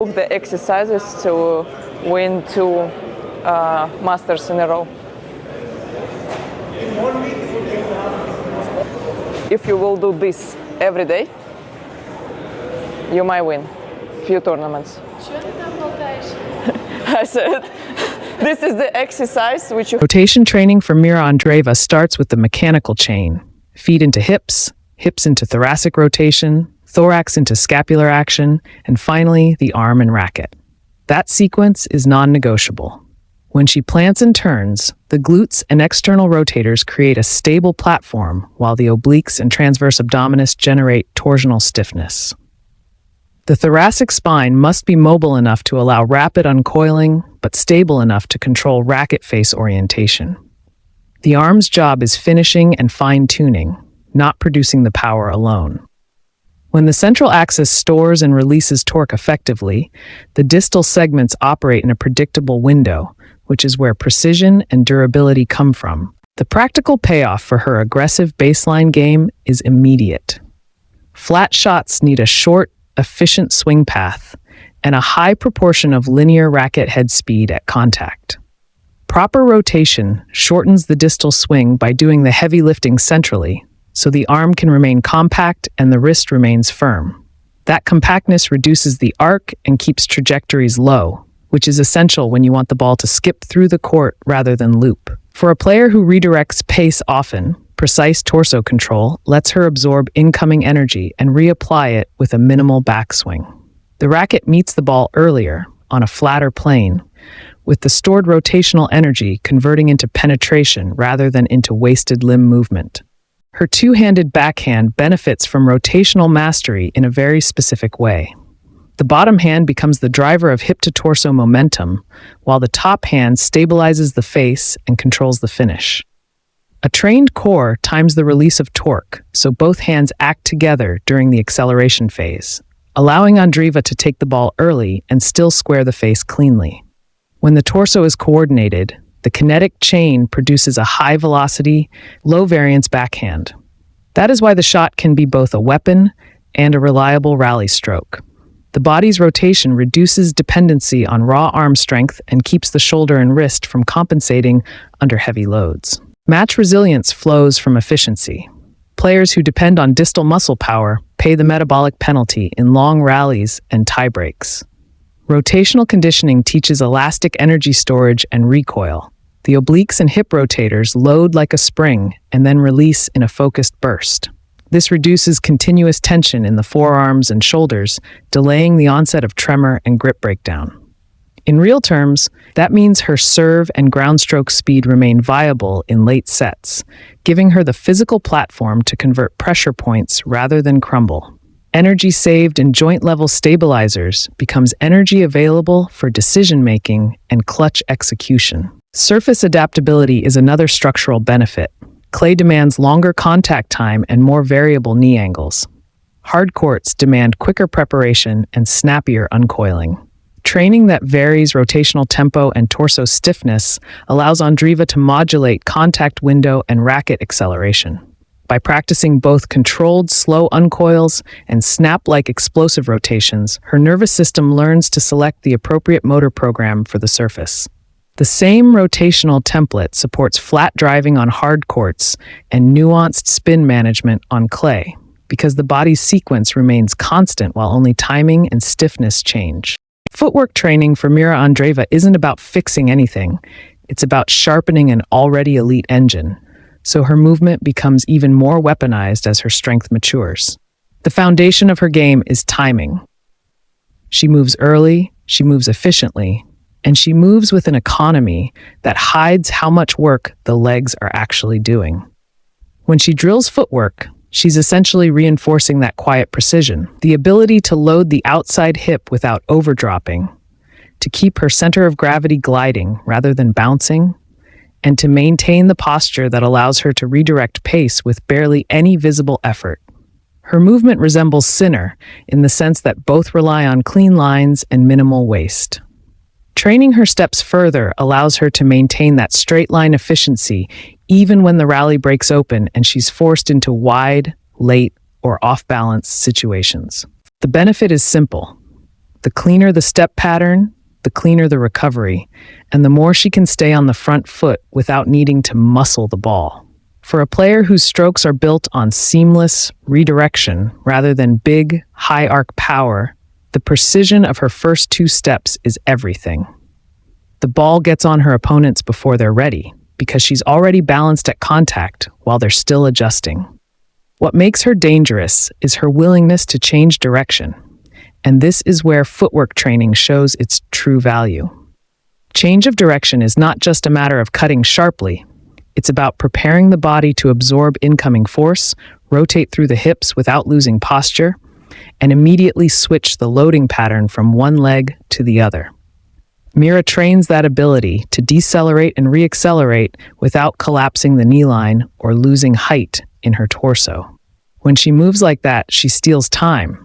The exercises to win 2 masters in a row. If you will do this every day, you might win few tournaments. I said, this is the exercise which you... Rotation training for Mirra Andreeva starts with the mechanical chain. Feet into hips, hips into thoracic rotation, thorax into scapular action, and finally, the arm and racket. That sequence is non-negotiable. When she plants and turns, the glutes and external rotators create a stable platform, while the obliques and transverse abdominis generate torsional stiffness. The thoracic spine must be mobile enough to allow rapid uncoiling, but stable enough to control racket face orientation. The arm's job is finishing and fine-tuning, not producing the power alone. When the central axis stores and releases torque effectively, the distal segments operate in a predictable window, which is where precision and durability come from. The practical payoff for her aggressive baseline game is immediate. Flat shots need a short, efficient swing path and a high proportion of linear racket head speed at contact. Proper rotation shortens the distal swing by doing the heavy lifting centrally, so the arm can remain compact and the wrist remains firm. That compactness reduces the arc and keeps trajectories low, which is essential when you want the ball to skip through the court rather than loop. For a player who redirects pace often, precise torso control lets her absorb incoming energy and reapply it with a minimal backswing. The racket meets the ball earlier, on a flatter plane, with the stored rotational energy converting into penetration rather than into wasted limb movement. Her two-handed backhand benefits from rotational mastery in a very specific way. The bottom hand becomes the driver of hip-to-torso momentum, while the top hand stabilizes the face and controls the finish. A trained core times the release of torque, so both hands act together during the acceleration phase, allowing Andreeva to take the ball early and still square the face cleanly. When the torso is coordinated, the kinetic chain produces a high-velocity, low-variance backhand. That is why the shot can be both a weapon and a reliable rally stroke. The body's rotation reduces dependency on raw arm strength and keeps the shoulder and wrist from compensating under heavy loads. Match resilience flows from efficiency. Players who depend on distal muscle power pay the metabolic penalty in long rallies and tiebreaks. Rotational conditioning teaches elastic energy storage and recoil. The obliques and hip rotators load like a spring and then release in a focused burst. This reduces continuous tension in the forearms and shoulders, delaying the onset of tremor and grip breakdown. In real terms, that means her serve and ground stroke speed remain viable in late sets, giving her the physical platform to convert pressure points rather than crumble. Energy saved in joint-level stabilizers becomes energy available for decision-making and clutch execution. Surface adaptability is another structural benefit. Clay demands longer contact time and more variable knee angles. Hard courts demand quicker preparation and snappier uncoiling. Training that varies rotational tempo and torso stiffness allows Andreeva to modulate contact window and racket acceleration. By practicing both controlled slow uncoils and snap-like explosive rotations, her nervous system learns to select the appropriate motor program for the surface. The same rotational template supports flat driving on hard courts and nuanced spin management on clay, because the body's sequence remains constant while only timing and stiffness change. Footwork training for Mirra Andreeva isn't about fixing anything, it's about sharpening an already elite engine, so her movement becomes even more weaponized as her strength matures. The foundation of her game is timing. She moves early, she moves efficiently, and she moves with an economy that hides how much work the legs are actually doing. When she drills footwork, she's essentially reinforcing that quiet precision, the ability to load the outside hip without overdropping, to keep her center of gravity gliding rather than bouncing, and to maintain the posture that allows her to redirect pace with barely any visible effort. Her movement resembles Sinner in the sense that both rely on clean lines and minimal waste. Training her steps further allows her to maintain that straight-line efficiency even when the rally breaks open and she's forced into wide, late, or off-balance situations. The benefit is simple. The cleaner the step pattern, the cleaner the recovery, and the more she can stay on the front foot without needing to muscle the ball. For a player whose strokes are built on seamless redirection rather than big, high arc power, the precision of her first 2 steps is everything. The ball gets on her opponents before they're ready, because she's already balanced at contact while they're still adjusting. What makes her dangerous is her willingness to change direction, and this is where footwork training shows its true value. Change of direction is not just a matter of cutting sharply. It's about preparing the body to absorb incoming force, rotate through the hips without losing posture, and immediately switch the loading pattern from one leg to the other. Mirra trains that ability to decelerate and reaccelerate without collapsing the knee line or losing height in her torso. When she moves like that, she steals time.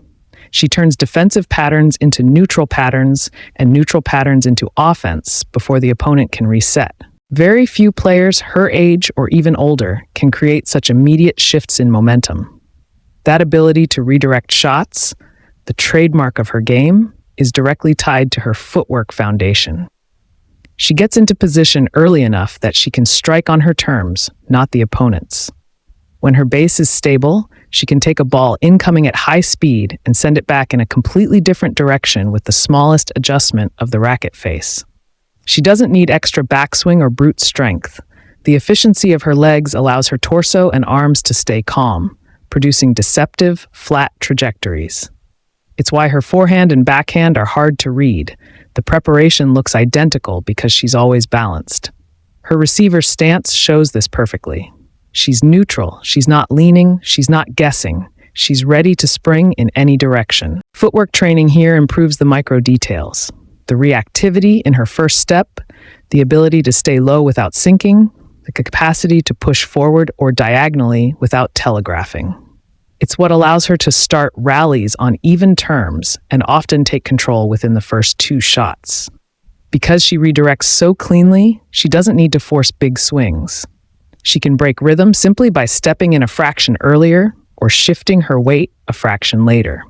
She turns defensive patterns into neutral patterns and neutral patterns into offense before the opponent can reset. Very few players her age or even older can create such immediate shifts in momentum. That ability to redirect shots, the trademark of her game, is directly tied to her footwork foundation. She gets into position early enough that she can strike on her terms, not the opponent's. When her base is stable, she can take a ball incoming at high speed and send it back in a completely different direction with the smallest adjustment of the racket face. She doesn't need extra backswing or brute strength. The efficiency of her legs allows her torso and arms to stay calm, producing deceptive, flat trajectories. It's why her forehand and backhand are hard to read. The preparation looks identical because she's always balanced. Her receiver's stance shows this perfectly. She's neutral, she's not leaning, she's not guessing. She's ready to spring in any direction. Footwork training here improves the micro details. The reactivity in her first step, the ability to stay low without sinking, the capacity to push forward or diagonally without telegraphing. It's what allows her to start rallies on even terms and often take control within the first 2 shots. Because she redirects so cleanly, she doesn't need to force big swings. She can break rhythm simply by stepping in a fraction earlier or shifting her weight a fraction later.